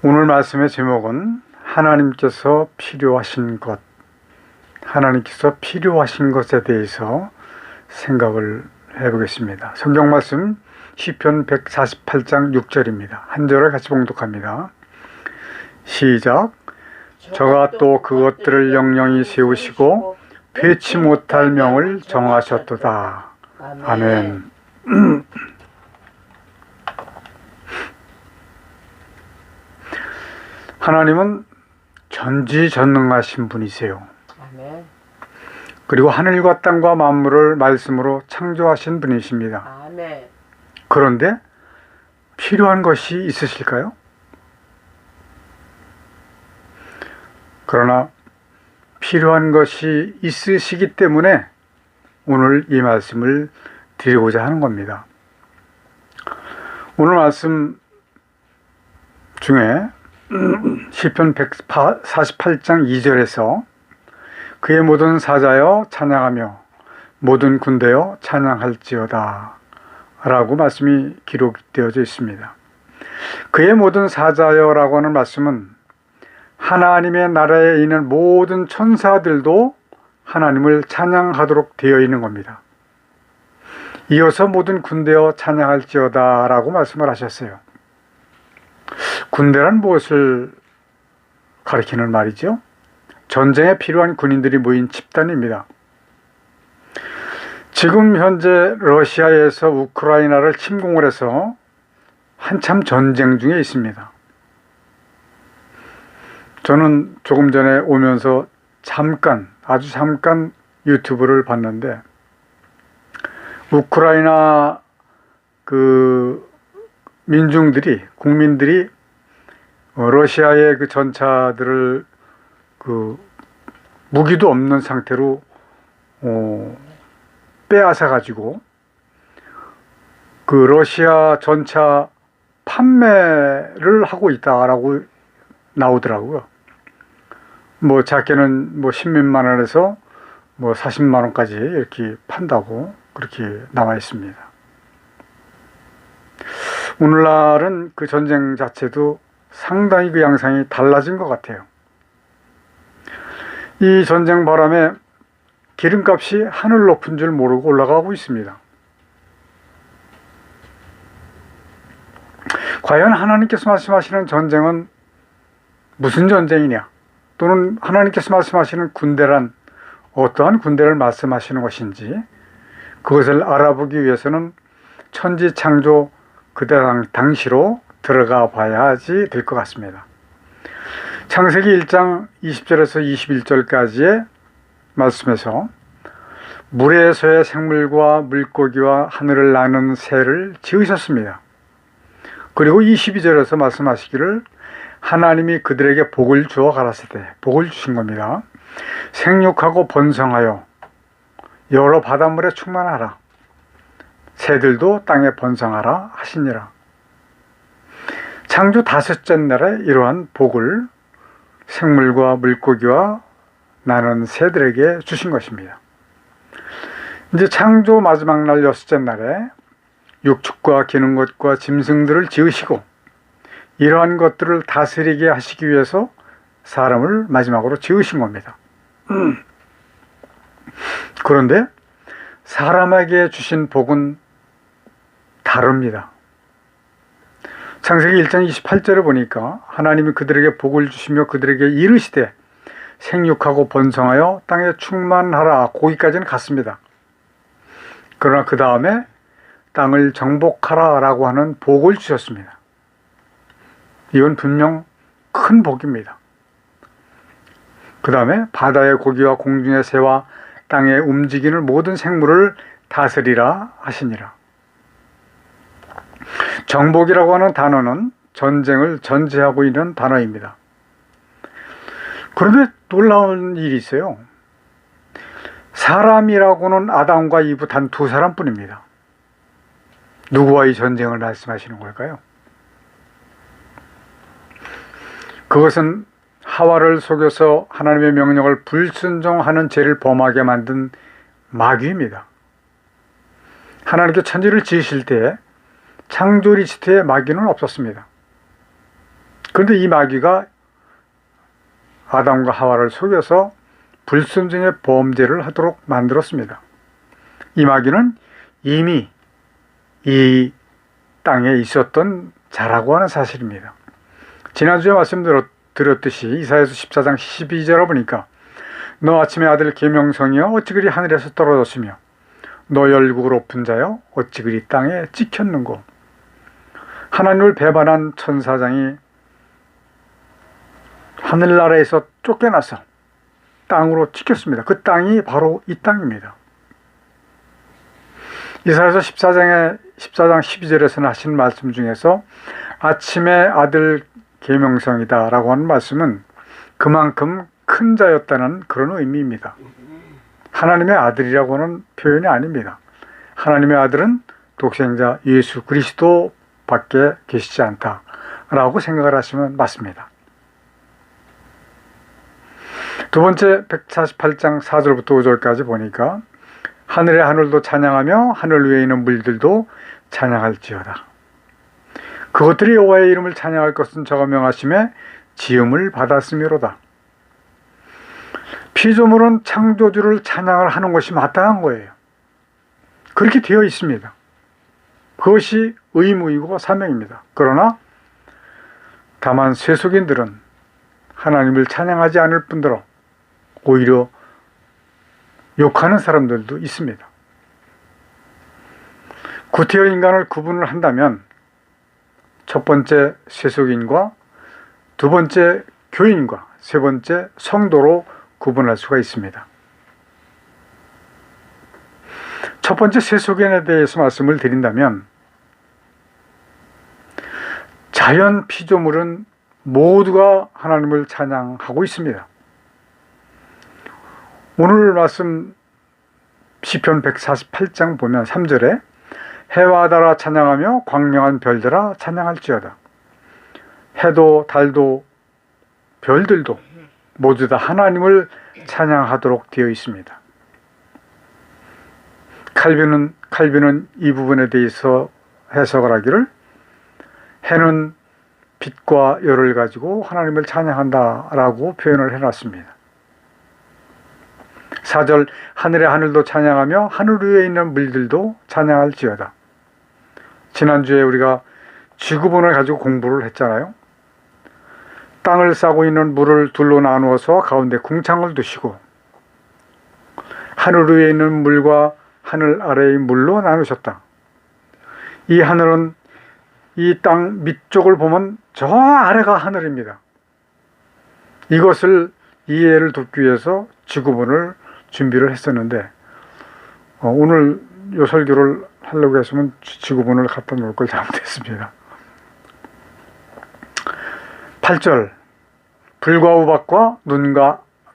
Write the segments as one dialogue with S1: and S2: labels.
S1: 오늘 말씀의 제목은 하나님께서 필요하신 것, 하나님께서 필요하신 것에 대해서 생각을 해보겠습니다. 성경 말씀 시편 148장 6절입니다. 한 절을 같이 봉독합니다. 시작. 저가 또 그것들을 영영히 세우시고 회치 못할 명을 정하셨도다. 아멘. 하나님은 전지전능하신 분이세요.
S2: 아멘.
S1: 그리고 하늘과 땅과 만물을 말씀으로 창조하신 분이십니다.
S2: 아멘.
S1: 그런데 필요한 것이 있으실까요? 그러나 필요한 것이 있으시기 때문에 오늘 이 말씀을 드리고자 하는 겁니다. 오늘 말씀 중에 시편 148장 2절에서 그의 모든 사자여 찬양하며 모든 군대여 찬양할지어다 라고 말씀이 기록되어져 있습니다. 그의 모든 사자여 라고 하는 말씀은 하나님의 나라에 있는 모든 천사들도 하나님을 찬양하도록 되어 있는 겁니다. 이어서 모든 군대여 찬양할지어다 라고 말씀을 하셨어요. 군대란 무엇을 가리키는 말이죠? 전쟁에 필요한 군인들이 모인 집단입니다. 지금 현재 러시아에서 우크라이나를 침공을 해서 한참 전쟁 중에 있습니다. 저는 조금 전에 오면서 아주 잠깐 유튜브를 봤는데 우크라이나 국민들이 러시아의 그 전차들을 무기도 없는 상태로 빼앗아 가지고 러시아 전차 판매를 하고 있다라고 나오더라고요. 작게는 10몇만 원에서 40만 원까지 이렇게 판다고 그렇게 나와 있습니다. 오늘날은 그 전쟁 자체도 상당히 그 양상이 달라진 것 같아요. 이 전쟁 바람에 기름값이 하늘 높은 줄 모르고 올라가고 있습니다. 과연 하나님께서 말씀하시는 전쟁은 무슨 전쟁이냐? 또는 하나님께서 말씀하시는 군대란 어떠한 군대를 말씀하시는 것인지 그것을 알아보기 위해서는 천지창조 그 당시로 들어가 봐야지 될 것 같습니다. 창세기 1장 20절에서 21절까지의 말씀에서 물에서의 생물과 물고기와 하늘을 나는 새를 지으셨습니다. 그리고 22절에서 말씀하시기를 하나님이 그들에게 복을 주어 가라사대, 복을 주신 겁니다. 생육하고 번성하여 여러 바닷물에 충만하라. 새들도 땅에 번성하라 하시니라. 창조 5째 날에 이러한 복을 생물과 물고기와 나는 새들에게 주신 것입니다. 이제 창조 마지막 날 6째 날에 육축과 기는 것과 짐승들을 지으시고 이러한 것들을 다스리게 하시기 위해서 사람을 마지막으로 지으신 겁니다. 그런데 사람에게 주신 복은 다릅니다. 창세기 1장 28절에 보니까 하나님이 그들에게 복을 주시며 그들에게 이르시되 생육하고 번성하여 땅에 충만하라. 거기까지는 갔습니다. 그러나 그 다음에 땅을 정복하라 라고 하는 복을 주셨습니다. 이건 분명 큰 복입니다. 그 다음에 바다의 고기와 공중의 새와 땅에 움직이는 모든 생물을 다스리라 하시니라. 정복이라고 하는 단어는 전쟁을 전제하고 있는 단어입니다. 그런데 놀라운 일이 있어요. 사람이라고는 아담과 이브 단 2사람뿐입니다. 누구와 이 전쟁을 말씀하시는 걸까요? 그것은 하와를 속여서 하나님의 명령을 불순종하는 죄를 범하게 만든 마귀입니다. 하나님께 천지를 지으실 때 창조 리스트에 마귀는 없었습니다. 그런데 이 마귀가 아담과 하와를 속여서 불순종의 범죄를 하도록 만들었습니다. 이 마귀는 이미 이 땅에 있었던 자라고 하는 사실입니다. 지난주에 말씀드렸듯이 이사야서 14장 12절에 보니까 너 아침의 아들 계명성이여 어찌 그리 하늘에서 떨어졌으며 너 열국을 엎은 자여 어찌 그리 땅에 찍혔는고. 하나님을 배반한 천사장이 하늘나라에서 쫓겨나서 땅으로 찍혔습니다. 그 땅이 바로 이 땅입니다. 이사야서 14장 12절에서는 하신 말씀 중에서 아침의 아들 계명성이다 라고 하는 말씀은 그만큼 큰 자였다는 그런 의미입니다. 하나님의 아들이라고 하는 표현이 아닙니다. 하나님의 아들은 독생자 예수 그리스도 밖에 계시지 않다 라고 생각을 하시면 맞습니다. 두 번째 148장 4절부터 5절까지 보니까 하늘의 하늘도 찬양하며 하늘 위에 있는 물들도 찬양할지어다. 그것들이 여호와의 이름을 찬양할 것은 저가 명하심에 지음을 받았음이로다. 피조물은 창조주를 찬양을 하는 것이 마땅한 거예요. 그렇게 되어 있습니다. 그것이 의무이고 사명입니다. 그러나 다만 세속인들은 하나님을 찬양하지 않을 뿐더러 오히려 욕하는 사람들도 있습니다. 구태여 인간을 구분을 한다면 첫 번째 세속인과 두 번째 교인과 세 번째 성도로 구분할 수가 있습니다. 첫 번째 세속인에 대해서 말씀을 드린다면 자연 피조물은 모두가 하나님을 찬양하고 있습니다. 오늘 말씀 시편 148장 보면 3절에 해와 달아 찬양하며 광명한 별들아 찬양할지어다. 해도 달도 별들도 모두 다 하나님을 찬양하도록 되어 있습니다. 칼빈은 이 부분에 대해서 해석을 하기를 해는 빛과 열을 가지고 하나님을 찬양한다 라고 표현을 해놨습니다. 4절 하늘의 하늘도 찬양하며 하늘 위에 있는 물들도 찬양할지어다. 지난주에 우리가 지구본을 가지고 공부를 했잖아요. 땅을 싸고 있는 물을 둘로 나누어서 가운데 궁창을 두시고 하늘 위에 있는 물과 하늘 아래의 물로 나누셨다. 이 하늘은 이 땅 밑쪽을 보면 저 아래가 하늘입니다. 이것을 이해를 돕기 위해서 지구본을 준비를 했었는데 오늘 요 설교를 하려고 했으면 지구본을 갖다 놓을 걸 잘못했습니다. 8절 불과 우박과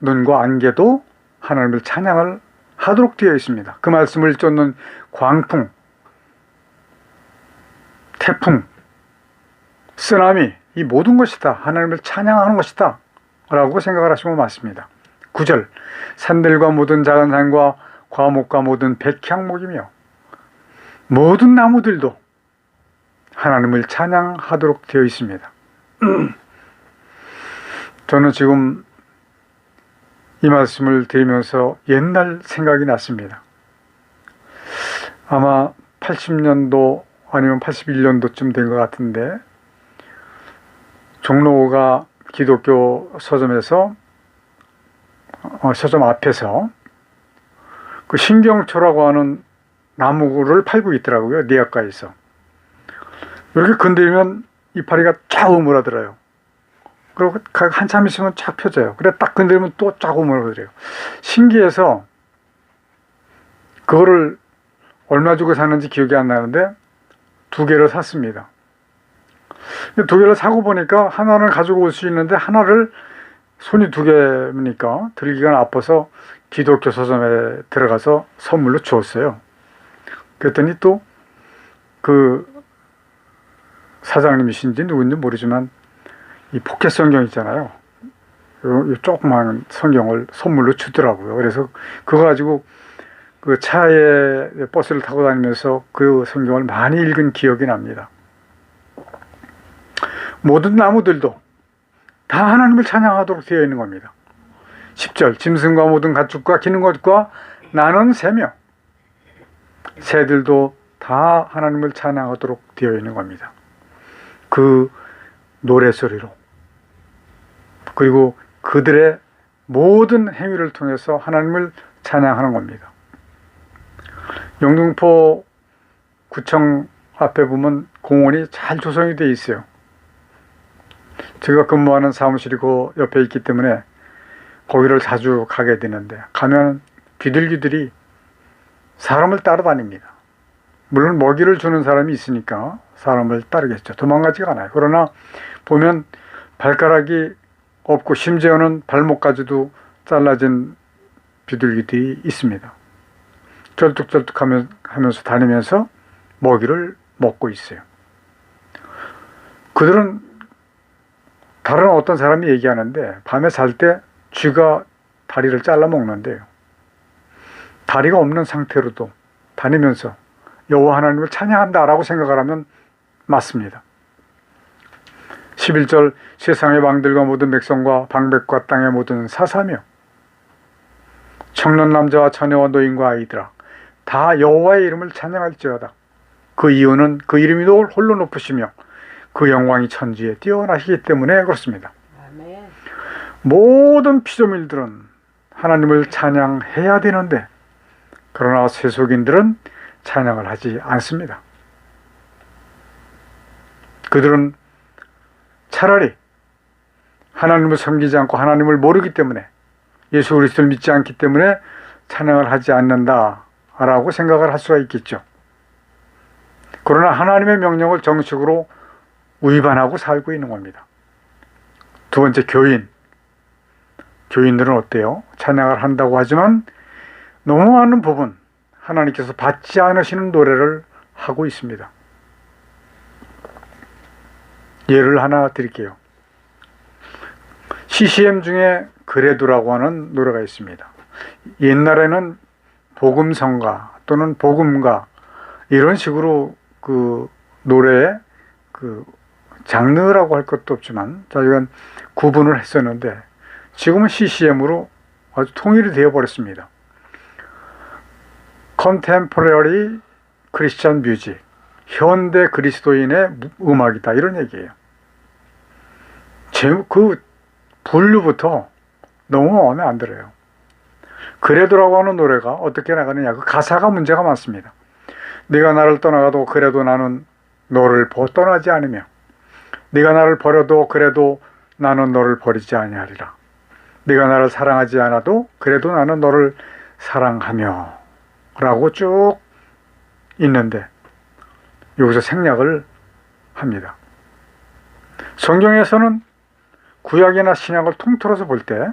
S1: 눈과 안개도 하나님을 찬양을 하도록 되어 있습니다. 그 말씀을 쫓는 광풍, 태풍, 쓰나미 이 모든 것이 다 하나님을 찬양하는 것이다 라고 생각을 하시면 맞습니다. 9절 산들과 모든 작은 산과 과목과 모든 백향목이며 모든 나무들도 하나님을 찬양하도록 되어 있습니다. 저는 지금 이 말씀을 드리면서 옛날 생각이 났습니다. 아마 80년도 아니면 81년도쯤 된 것 같은데 종로가 기독교 서점에서 서점 앞에서 그 신경초라고 하는 나무를 팔고 있더라고요. 내역가에서. 이렇게 건드리면 이파리가 쫙 우물어들어요. 그리고 한참 있으면 쫙 펴져요. 그래 딱 건드리면 또 쫙 우물어들어요. 신기해서 그거를 얼마 주고 샀는지 기억이 안 나는데 2개를 샀습니다. 2개를 사고 보니까 하나는 가지고 올 수 있는데 하나를 손이 2개니까 들기가 아파서 기독교 서점에 들어가서 선물로 주었어요. 그랬더니 또 그 사장님이신지 누군지 모르지만 이 포켓 성경 있잖아요. 이 조그마한 성경을 선물로 주더라고요. 그래서 그거 가지고 그 차에 버스를 타고 다니면서 그 성경을 많이 읽은 기억이 납니다. 모든 나무들도 다 하나님을 찬양하도록 되어 있는 겁니다. 10절 짐승과 모든 가축과 기는 것과 나는 새며 새들도 다 하나님을 찬양하도록 되어 있는 겁니다. 그 노래소리로, 그리고 그들의 모든 행위를 통해서 하나님을 찬양하는 겁니다. 영등포 구청 앞에 보면 공원이 잘 조성이 되어 있어요. 제가 근무하는 사무실이 그 옆에 있기 때문에 거기를 자주 가게 되는데, 가면 귀들귀들이 사람을 따라다닙니다. 물론 먹이를 주는 사람이 있으니까 사람을 따르겠죠. 도망가지가 않아요. 그러나 보면 발가락이 없고 심지어는 발목까지도 잘라진 비둘기들이 있습니다. 쩔뚝쩔뚝 하면서 다니면서 먹이를 먹고 있어요. 그들은 다른 어떤 사람이 얘기하는데 밤에 잘 때 쥐가 다리를 잘라 먹는데요. 다리가 없는 상태로도 다니면서 여호와 하나님을 찬양한다라고 생각을 하면 맞습니다. 11절 세상의 왕들과 모든 백성과 방백과 땅의 모든 사사며 청년 남자와 처녀와 노인과 아이들아 다 여호와의 이름을 찬양할지어다. 그 이유는 그 이름이 홀로 높으시며 그 영광이 천지에 뛰어나시기 때문에 그렇습니다.
S2: 아멘.
S1: 모든 피조물들은 하나님을 찬양해야 되는데, 그러나 세속인들은 찬양을 하지 않습니다. 그들은 차라리 하나님을 섬기지 않고 하나님을 모르기 때문에, 예수 그리스도를 믿지 않기 때문에 찬양을 하지 않는다라고 생각을 할 수가 있겠죠. 그러나 하나님의 명령을 정식으로 위반하고 살고 있는 겁니다. 두 번째, 교인들은 어때요? 찬양을 한다고 하지만 너무 많은 부분 하나님께서 받지 않으시는 노래를 하고 있습니다. 예를 하나 드릴게요. CCM 중에 그래도라고 하는 노래가 있습니다. 옛날에는 복음성가 또는 복음가 이런 식으로 그 노래의 그 장르라고 할 것도 없지만 자기가 구분을 했었는데, 지금은 CCM으로 아주 통일이 되어 버렸습니다. Contemporary Christian Music, 현대 그리스도인의 음악이다, 이런 얘기예요. 그 분류부터 너무 마음에 안 들어요. 그래도라고 하는 노래가 어떻게 나가느냐, 그 가사가 문제가 많습니다. 네가 나를 떠나가도 그래도 나는 너를 떠나지 않으며 네가 나를 버려도 그래도 나는 너를 버리지 아니하리라. 네가 나를 사랑하지 않아도 그래도 나는 너를 사랑하며 라고 쭉 있는데, 여기서 생략을 합니다. 성경에서는 구약이나 신약을 통틀어서 볼 때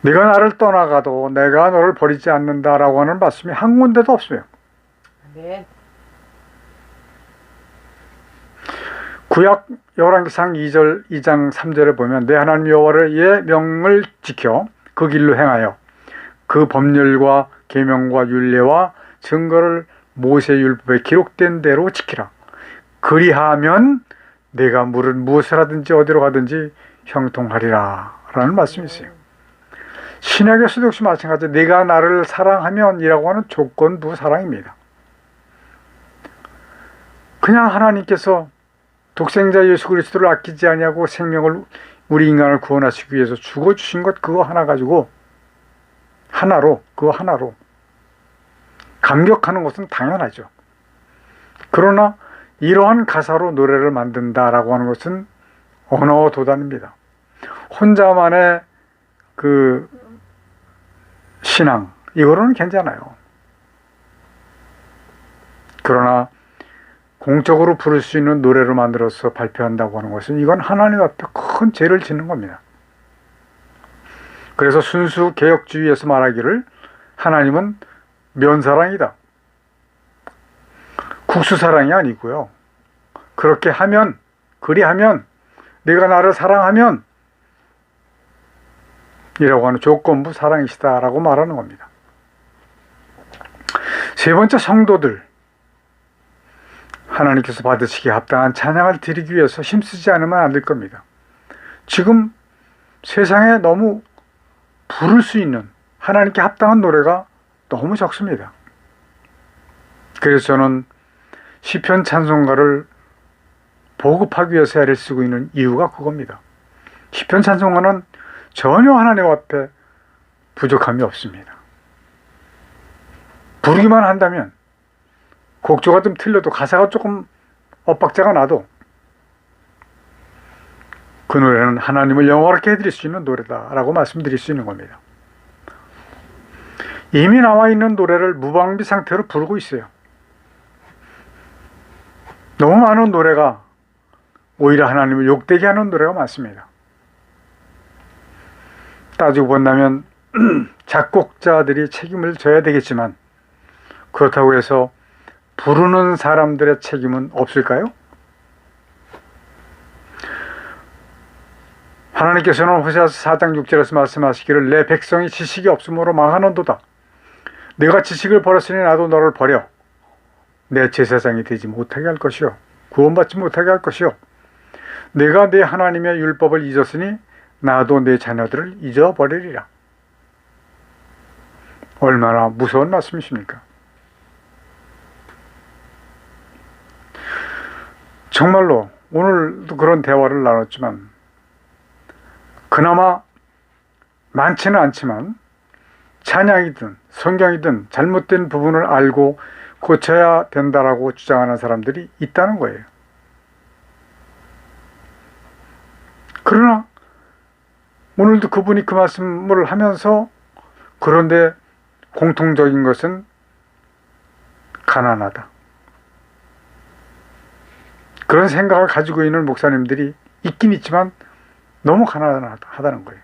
S1: 네가 나를 떠나가도 내가 너를 버리지 않는다라고 하는 말씀이 한 군데도 없어요.
S2: 네.
S1: 구약 열왕기상 2장 3절에 보면 내 하나님 여호와의 명을 지켜 그 길로 행하여 그 법률과 계명과 율례와 증거를 모세율법에 기록된 대로 지키라. 그리하면 내가 무엇을 하든지 어디로 가든지 형통하리라 라는 말씀이 있어요. 신약에서도 역시 마찬가지, 네가 나를 사랑하면 이라고 하는 조건부 사랑입니다. 그냥 하나님께서 독생자 예수 그리스도를 아끼지 아니하고 생명을, 우리 인간을 구원하시기 위해서 죽어주신 것 그거 하나 가지고 그거 하나로 감격하는 것은 당연하죠. 그러나 이러한 가사로 노래를 만든다라고 하는 것은 언어 도단입니다. 혼자만의 그 신앙, 이거로는 괜찮아요. 그러나 공적으로 부를 수 있는 노래로 만들어서 발표한다고 하는 것은 이건 하나님 앞에 큰 죄를 짓는 겁니다. 그래서 순수 개혁주의에서 말하기를 하나님은 면사랑이다, 국수사랑이 아니고요. 그렇게 하면, 그리하면, 네가 나를 사랑하면 이라고 하는 조건부 사랑이시다라고 말하는 겁니다. 세 번째, 성도들, 하나님께서 받으시기에 합당한 찬양을 드리기 위해서 힘쓰지 않으면 안 될 겁니다. 지금 세상에 너무 부를 수 있는 하나님께 합당한 노래가 너무 적습니다. 그래서 저는 시편 찬송가를 보급하기 위해서 애를 쓰고 있는 이유가 그겁니다. 시편 찬송가는 전혀 하나님 앞에 부족함이 없습니다. 부르기만 한다면 곡조가 좀 틀려도 가사가 조금 엇박자가 나도 그 노래는 하나님을 영화롭게 해드릴 수 있는 노래다라고 말씀드릴 수 있는 겁니다. 이미 나와 있는 노래를 무방비 상태로 부르고 있어요. 너무 많은 노래가 오히려 하나님을 욕되게 하는 노래가 많습니다. 따지고 본다면 작곡자들이 책임을 져야 되겠지만 그렇다고 해서 부르는 사람들의 책임은 없을까요? 하나님께서는 호세아서 4장 6절에서 말씀하시기를 내 백성이 지식이 없으므로 망하는도다. 내가 지식을 버렸으니 나도 너를 버려 내 제사장이 되지 못하게 할 것이요 구원받지 못하게 할 것이요 내가 내 하나님의 율법을 잊었으니 나도 내 자녀들을 잊어버리리라. 얼마나 무서운 말씀이십니까? 정말로 오늘도 그런 대화를 나눴지만 그나마 많지는 않지만 찬양이든 성경이든 잘못된 부분을 알고 고쳐야 된다라고 주장하는 사람들이 있다는 거예요. 그러나 오늘도 그분이 그 말씀을 하면서 그런데 공통적인 것은 가난하다. 그런 생각을 가지고 있는 목사님들이 있긴 있지만 너무 가난하다는 거예요.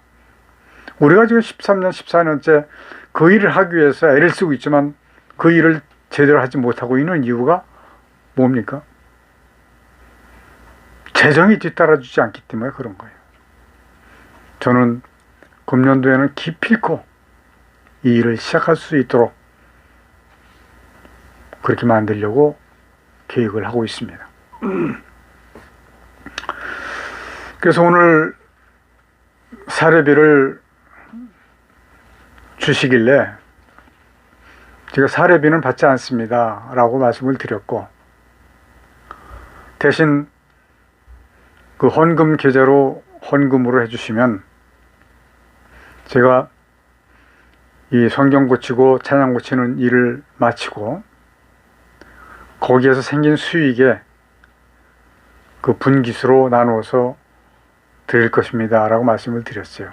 S1: 우리가 지금 13년, 14년째 그 일을 하기 위해서 애를 쓰고 있지만 그 일을 제대로 하지 못하고 있는 이유가 뭡니까? 재정이 뒤따라주지 않기 때문에 그런 거예요. 저는 금년도에는 기필코 이 일을 시작할 수 있도록 그렇게 만들려고 계획을 하고 있습니다. 그래서 오늘 사례비를 주시길래 제가 사례비는 받지 않습니다 라고 말씀을 드렸고 대신 그 헌금 계좌로 헌금으로 해주시면 제가 이 성경 고치고 찬양 고치는 일을 마치고 거기에서 생긴 수익에 그 분기수로 나누어서 드릴 것입니다 라고 말씀을 드렸어요.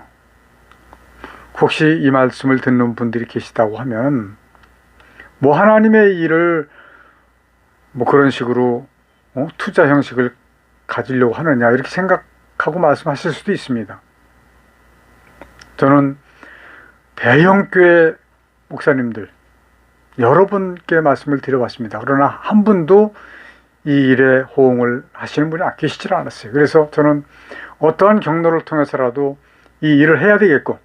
S1: 혹시 이 말씀을 듣는 분들이 계시다고 하면 뭐 하나님의 일을 뭐 그런 식으로 투자 형식을 가지려고 하느냐 이렇게 생각하고 말씀하실 수도 있습니다. 저는 대형교회 목사님들 여러분께 말씀을 드려봤습니다. 그러나 한 분도 이 일에 호응을 하시는 분이 계시질 않았어요. 그래서 저는 어떠한 경로를 통해서라도 이 일을 해야 되겠고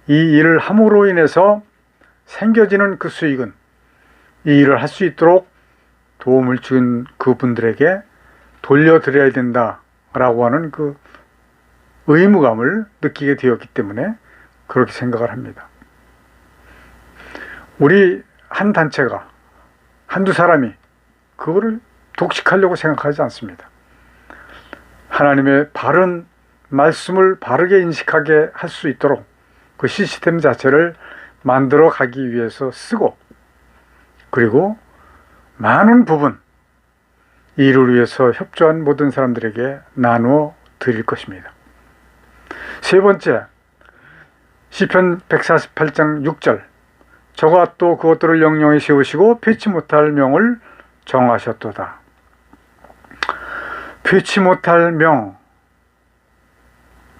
S1: 이 일을 함으로 인해서 생겨지는 그 수익은 이 일을 할 수 있도록 도움을 준 그분들에게 돌려드려야 된다라고 하는 그 의무감을 느끼게 되었기 때문에 그렇게 생각을 합니다. 우리 한 단체가 한두 사람이 그거를 독식하려고 생각하지 않습니다. 하나님의 바른 말씀을 바르게 인식하게 할 수 있도록 그 시스템 자체를 만들어 가기 위해서 쓰고 그리고 많은 부분 이 일을 위해서 협조한 모든 사람들에게 나누어 드릴 것입니다. 세 번째, 시편 148장 6절 저가 또 그것들을 영영히 세우시고 피치 못할 명을 정하셨도다. 피치 못할 명,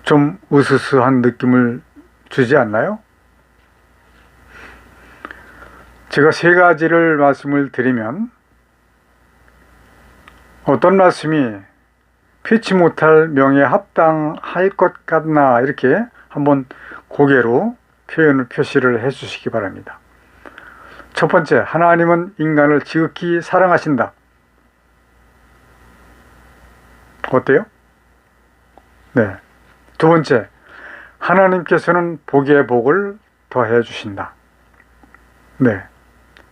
S1: 좀 으스스한 느낌을 주지 않나요? 제가 세 가지를 말씀을 드리면 어떤 말씀이 피치 못할 명에 합당할 것 같나 이렇게 한번 고개로 표시를 해 주시기 바랍니다. 첫 번째, 하나님은 인간을 지극히 사랑하신다. 어때요? 네. 두 번째, 하나님께서는 복에 복을 더해 주신다. 네.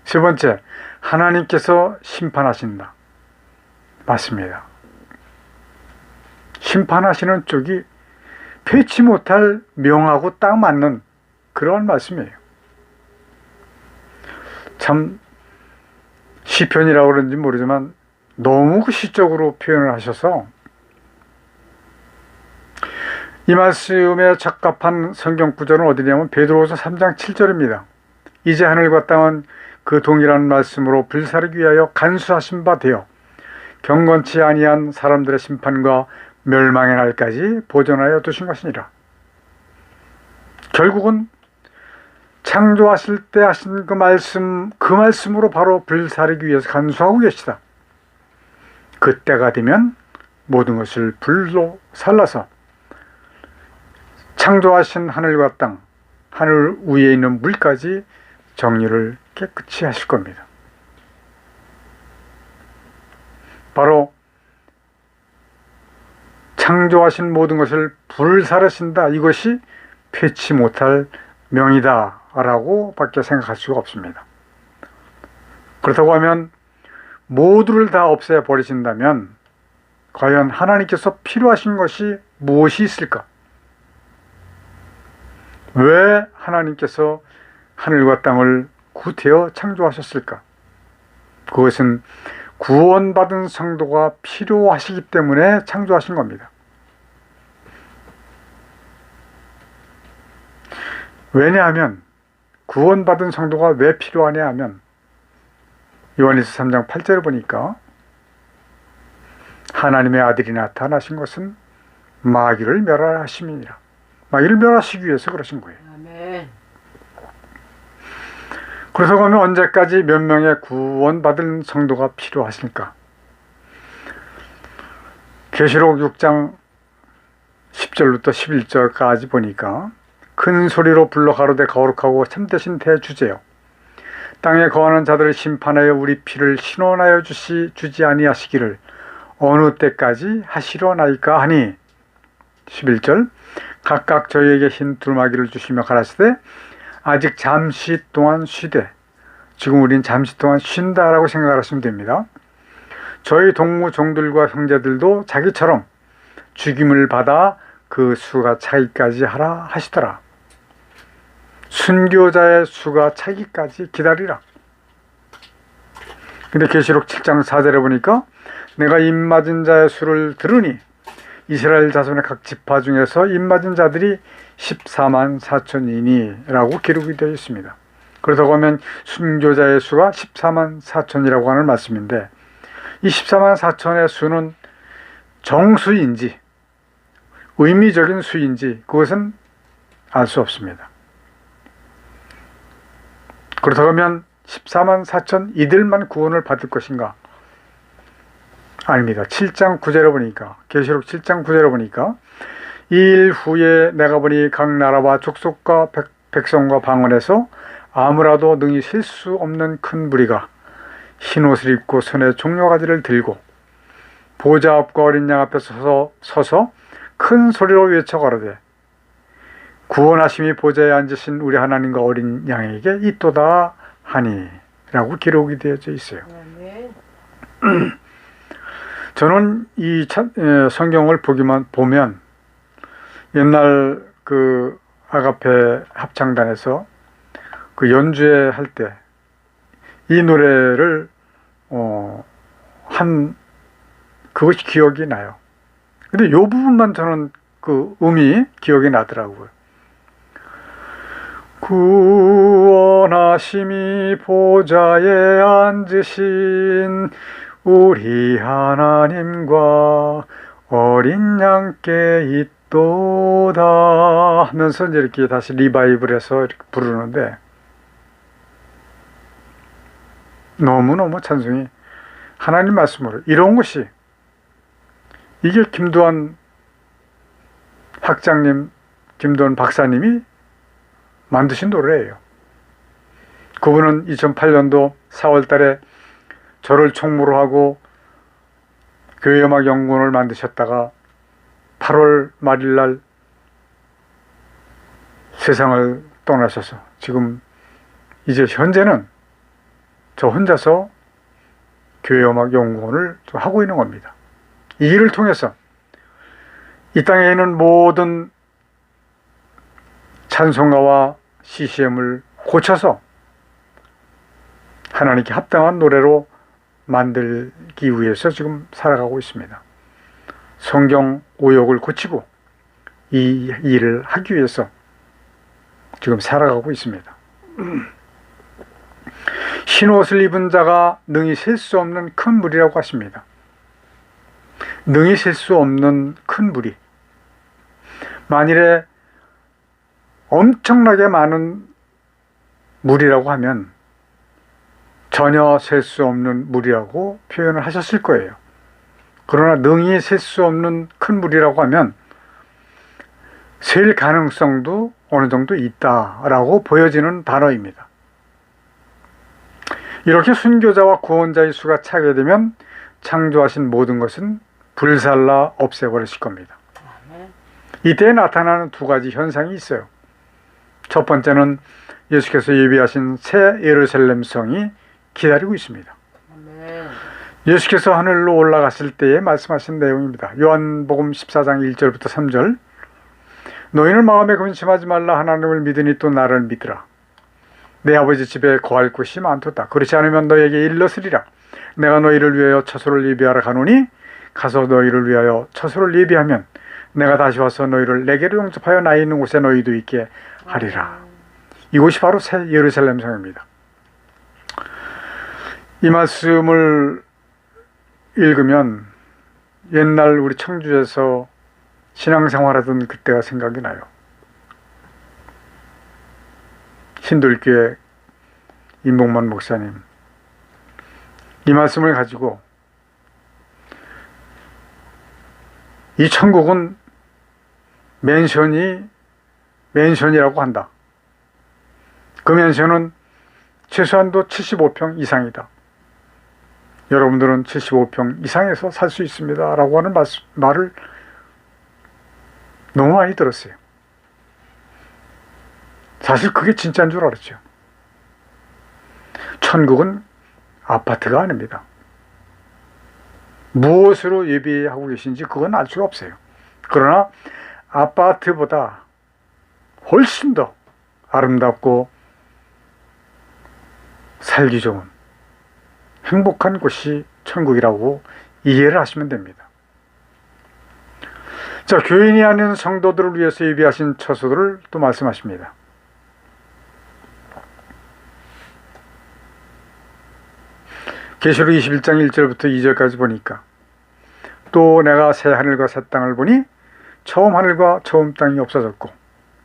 S1: 세 번째, 하나님께서 심판하신다. 맞습니다. 심판하시는 쪽이 패치 못할 명하고 딱 맞는 그런 말씀이에요. 참 시편이라고 그런지 모르지만 너무 시적으로 표현을 하셔서 이 말씀에 적합한 성경 구절은 어디냐면 베드로후서 3장 7절입니다. 이제 하늘과 땅은 그 동일한 말씀으로 불사르기 위하여 간수하신 바 되어 경건치 아니한 사람들의 심판과 멸망의 날까지 보존하여 두신 것이니라. 결국은 창조하실 때 하신 그 말씀으로 바로 불사르기 위해서 간수하고 계시다. 그때가 되면 모든 것을 불로 살라서 창조하신 하늘과 땅, 하늘 위에 있는 물까지 정리를 깨끗이 하실 겁니다. 바로 창조하신 모든 것을 불사르신다. 이것이 패치 못할 명이다 라고 밖에 생각할 수가 없습니다. 그렇다고 하면 모두를 다 없애버리신다면 과연 하나님께서 필요하신 것이 무엇이 있을까? 왜 하나님께서 하늘과 땅을 구태여 창조하셨을까? 그것은 구원받은 성도가 필요하시기 때문에 창조하신 겁니다. 왜냐하면 구원받은 성도가 왜 필요하냐 하면 요한일서 3장 8절을 보니까 하나님의 아들이 나타나신 것은 마귀를 멸하심이니라. 마귀를 멸하시기 위해서 그러신 거예요.
S2: 아멘.
S1: 그래서 그러면 언제까지 몇 명의 구원받은 성도가 필요하실까? 계시록 6장 10절부터 11절까지 보니까 큰 소리로 불러 가로되 거룩하고 참되신 대주제여 땅에 거하는 자들을 심판하여 우리 피를 신원하여 주지 아니하시기를 어느 때까지 하시려나이까 하니 11절 각각 저희에게 흰 두루마기를 주시며 가라사대 아직 잠시 동안 쉬되 지금 우린 잠시 동안 쉰다라고 생각하시면 됩니다. 저희 동무종들과 형제들도 자기처럼 죽임을 받아 그 수가 차기까지 하라 하시더라. 순교자의 수가 차기까지 기다리라. 근데 계시록 7장 4절에 보니까 내가 입맞은 자의 수를 들으니 이스라엘 자손의 각 지파 중에서 입맞은 자들이 14만 4천이니 라고 기록이 되어 있습니다. 그렇다고 하면 순교자의 수가 14만 4천이라고 하는 말씀인데 이 14만 4천의 수는 정수인지 의미적인 수인지 그것은 알 수 없습니다. 그렇다고 하면 14만 4천 이들만 구원을 받을 것인가? 아닙니다. 7장 9절에 보니까 계시록 7장 9절에 보니까 이 일 후에 내가 보니 각 나라와 족속과 백성과 방언에서 아무라도 능히 셀 수 없는 큰 무리가 흰옷을 입고 손에 종려가지를 들고 보좌 앞과 어린 양 앞에 서서 큰 소리로 외쳐 가로되 구원하심이 보좌에 앉으신 우리 하나님과 어린 양에게 있도다 하니 라고 기록이 되어져 있어요.
S2: 아멘.
S1: 저는 이 성경을 보면 옛날 그 아가페 합창단에서 그 연주회 할 때 이 노래를 한 그것이 기억이 나요. 근데 요 부분만 저는 그 음이 기억이 나더라고요. 구원하심이 보좌에 앉으신 우리 하나님과 어린 양께 있도다 하면서 이렇게 다시 리바이블해서 이렇게 부르는데 너무너무 찬송이 하나님 말씀으로 이런 것이 이게 김두한 학장님, 김두한 박사님이 만드신 노래예요. 그분은 2008년도 4월 달에 저를 총무로 하고 교회음악연구원을 만드셨다가 8월 말일 날 세상을 떠나셔서 지금 이제 현재는 저 혼자서 교회음악연구원을 좀 하고 있는 겁니다. 이 일을 통해서 이 땅에 있는 모든 찬송가와 CCM을 고쳐서 하나님께 합당한 노래로 만들기 위해서 지금 살아가고 있습니다. 성경 오역을 고치고 이 일을 하기 위해서 지금 살아가고 있습니다. 흰옷을 입은 자가 능히 셀 수 없는 큰 무리라고 하십니다. 능히 셀 수 없는 큰 무리. 만일에 엄청나게 많은 무리라고 하면 전혀 셀 수 없는 무리라고 표현을 하셨을 거예요. 그러나 능히 셀 수 없는 큰 무리라고 하면 셀 가능성도 어느 정도 있다라고 보여지는 단어입니다. 이렇게 순교자와 구원자의 수가 차게 되면 창조하신 모든 것은 불살라 없애버리실 겁니다. 이때 나타나는 두 가지 현상이 있어요. 첫 번째는 예수께서 예비하신 새 예루살렘 성이 기다리고 있습니다. 예수께서 하늘로 올라갔을 때에 말씀하신 내용입니다. 요한복음 14장 1절부터 3절. 너희는 마음에 근심하지 말라. 하나님을 믿으니 또 나를 믿으라. 내 아버지 집에 거할 곳이 많도다. 그렇지 않으면 너에게 일러스리라. 내가 너희를 위하여 처소를 예비하러 가노니 가서 너희를 위하여 처소를 예비하면 내가 다시 와서 너희를 내게로 영접하여 나 있는 곳에 너희도 있게 하리라. 이곳이 바로 새 예루살렘 성입니다. 이 말씀을 읽으면 옛날 우리 청주에서 신앙생활하던 그때가 생각이 나요. 신돌교회 임복만 목사님 이 말씀을 가지고 이 천국은 맨션이라고 한다. 그 맨션은 최소한도 75평 이상이다. 여러분들은 75평 이상에서 살 수 있습니다 라고 하는 말을 너무 많이 들었어요. 사실 그게 진짜인 줄 알았죠. 천국은 아파트가 아닙니다. 무엇으로 예비하고 계신지 그건 알 수가 없어요. 그러나 아파트보다 훨씬 더 아름답고 살기 좋은 행복한 곳이 천국이라고 이해를 하시면 됩니다. 자, 교인이 아닌 성도들을 위해서 예비하신 처소들을 또 말씀하십니다. 계시록 21장 1절부터 2절까지 보니까 또 내가 새 하늘과 새 땅을 보니 처음 하늘과 처음 땅이 없어졌고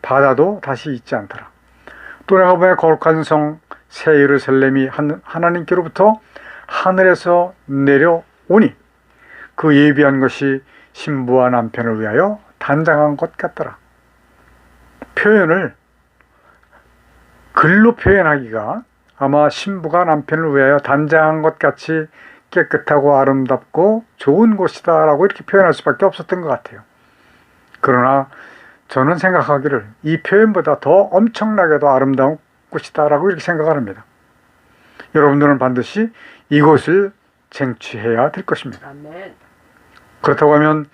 S1: 바다도 다시 있지 않더라. 또 내가 보니 거룩한 성 새 예루살렘이 하나님께로부터 하늘에서 내려오니 그 예비한 것이 신부와 남편을 위하여 단장한 것 같더라. 표현을 글로 표현하기가 아마 신부가 남편을 위하여 단장한 것 같이 깨끗하고 아름답고 좋은 곳이다 라고 이렇게 표현할 수밖에 없었던 것 같아요. 그러나 저는 생각하기를 이 표현보다 더 엄청나게도 아름다운 곳이다 라고 이렇게 생각을 합니다. 여러분들은 반드시 이곳을 쟁취해야 될 것입니다.
S2: 아멘.
S1: 그렇다고 하면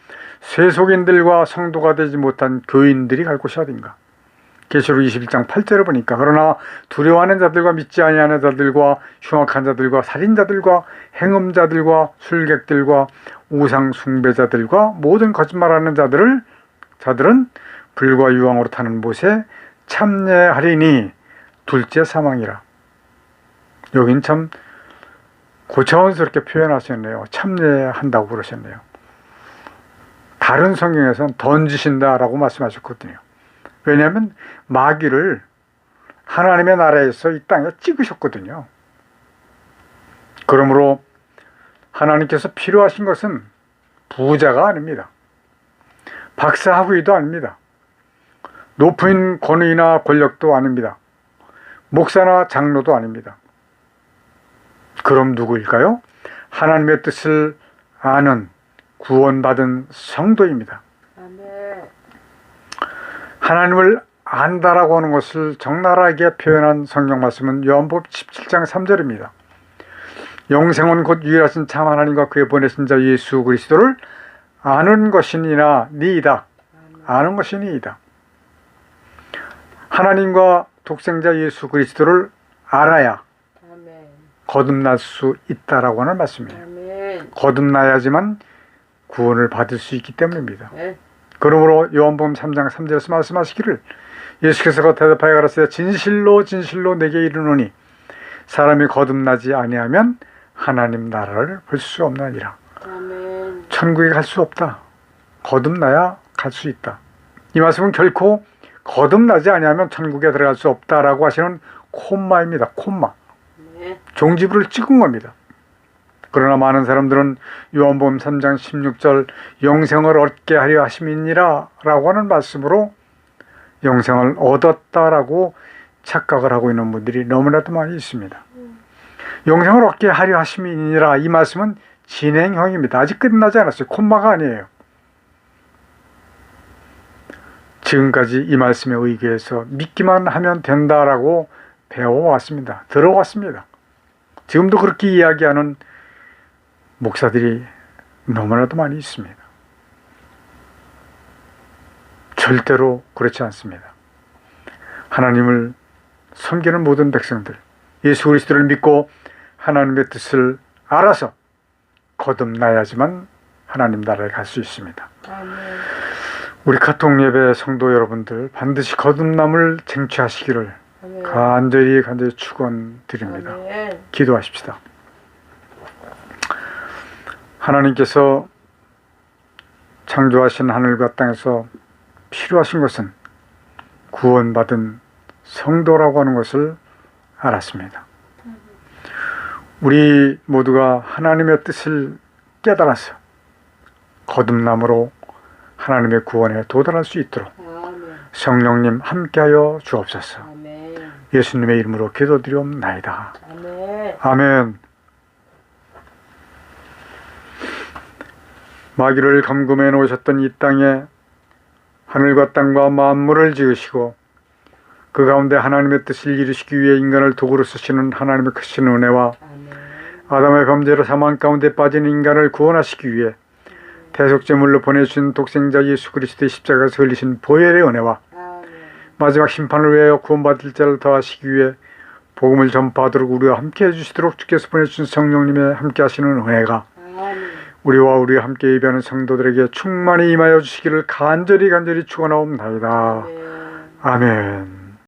S1: 세속인들과 성도가 되지 못한 교인들이 갈 곳이 어딘가. 계시록 21장 8절을 보니까 그러나 두려워하는 자들과 믿지 아니하는 자들과 흉악한 자들과 살인자들과 행음자들과 술객들과 우상 숭배자들과 모든 거짓말하는 자들은 불과 유황으로 타는 못에 참여하리니 둘째 사망이라. 여긴 참 고차원스럽게 표현하셨네요. 참여한다고 그러셨네요. 다른 성경에서는 던지신다라고 말씀하셨거든요. 왜냐하면 마귀를 하나님의 나라에서 이 땅에 찍으셨거든요. 그러므로 하나님께서 필요하신 것은 부자가 아닙니다. 박사학위도 아닙니다. 높은 권위나 권력도 아닙니다. 목사나 장로도 아닙니다. 그럼 누구일까요? 하나님의 뜻을 아는 구원받은 성도입니다.
S2: 아멘.
S1: 하나님을 안다라고 하는 것을 적나라하게 표현한 성경 말씀은 요한복음 17장 3절입니다. 영생은 곧 유일하신 참 하나님과 그의 보내신 자 예수 그리스도를 아는 것이니라 니이다. 아는 것이 니이다. 하나님과 독생자 예수 그리스도를 알아야
S2: 아멘.
S1: 거듭날 수 있다라고 하는 말씀이에요.
S2: 아멘.
S1: 거듭나야지만 구원을 받을 수 있기 때문입니다.
S2: 네.
S1: 그러므로 요한복음 3장 3절에서 말씀하시기를 예수께서 대답하여 가라사대 진실로 진실로 내게 이르노니 사람이 거듭나지 아니하면 하나님 나라를 볼 수 없느니라.
S2: 아멘.
S1: 천국에 갈 수 없다. 거듭나야 갈 수 있다. 이 말씀은 결코 거듭나지 아니하면 천국에 들어갈 수 없다라고 하시는 콤마입니다. 콤마.
S2: 네.
S1: 종지부를 찍은 겁니다. 그러나 많은 사람들은 요한복음 3장 16절 영생을 얻게 하려 하심이니라 라고 하는 말씀으로 영생을 얻었다라고 착각을 하고 있는 분들이 너무나도 많이 있습니다. 영생을 얻게 하려 하심이니라 이 말씀은 진행형입니다. 아직 끝나지 않았어요. 콤마가 아니에요. 지금까지 이 말씀에 의거해서 믿기만 하면 된다라고 배워왔습니다. 들어왔습니다. 지금도 그렇게 이야기하는 목사들이 너무나도 많이 있습니다. 절대로 그렇지 않습니다. 하나님을 섬기는 모든 백성들, 예수 그리스도를 믿고 하나님의 뜻을 알아서 거듭나야지만 하나님 나라에 갈 수 있습니다.
S2: 아멘.
S1: 우리 카톡 예배 성도 여러분들 반드시 거듭남을 쟁취하시기를
S2: 아멘.
S1: 간절히 축원드립니다.
S2: 아멘.
S1: 기도하십시다. 하나님께서 창조하신 하늘과 땅에서 필요하신 것은 구원받은 성도라고 하는 것을 알았습니다. 우리 모두가 하나님의 뜻을 깨달아서 거듭남으로 하나님의 구원에 도달할 수 있도록
S2: 아멘.
S1: 성령님 함께하여 주옵소서.
S2: 아멘.
S1: 예수님의 이름으로 기도드리옵나이다.
S2: 아멘.
S1: 아멘. 마귀를 감금해 놓으셨던 이 땅에 하늘과 땅과 만물을 지으시고 그 가운데 하나님의 뜻을 이루시기 위해 인간을 도구로 쓰시는 하나님의 크신 은혜와
S2: 아멘.
S1: 아담의 범죄로 사망 가운데 빠진 인간을 구원하시기 위해 대속제물로 보내주신 독생자 예수 그리스도의 십자가에서 흘리신 보혈의 은혜와
S2: 아멘.
S1: 마지막 심판을 위하여 구원받을 자를 더하시기 위해 복음을 전파하도록 우리와 함께 해주시도록 주께서 보내주신 성령님의 함께 하시는 은혜가
S2: 아멘.
S1: 우리와 우리와 함께 예배하는 성도들에게 충만히 임하여 주시기를 간절히 축원하옵나이다.
S2: 아멘.
S1: 아멘.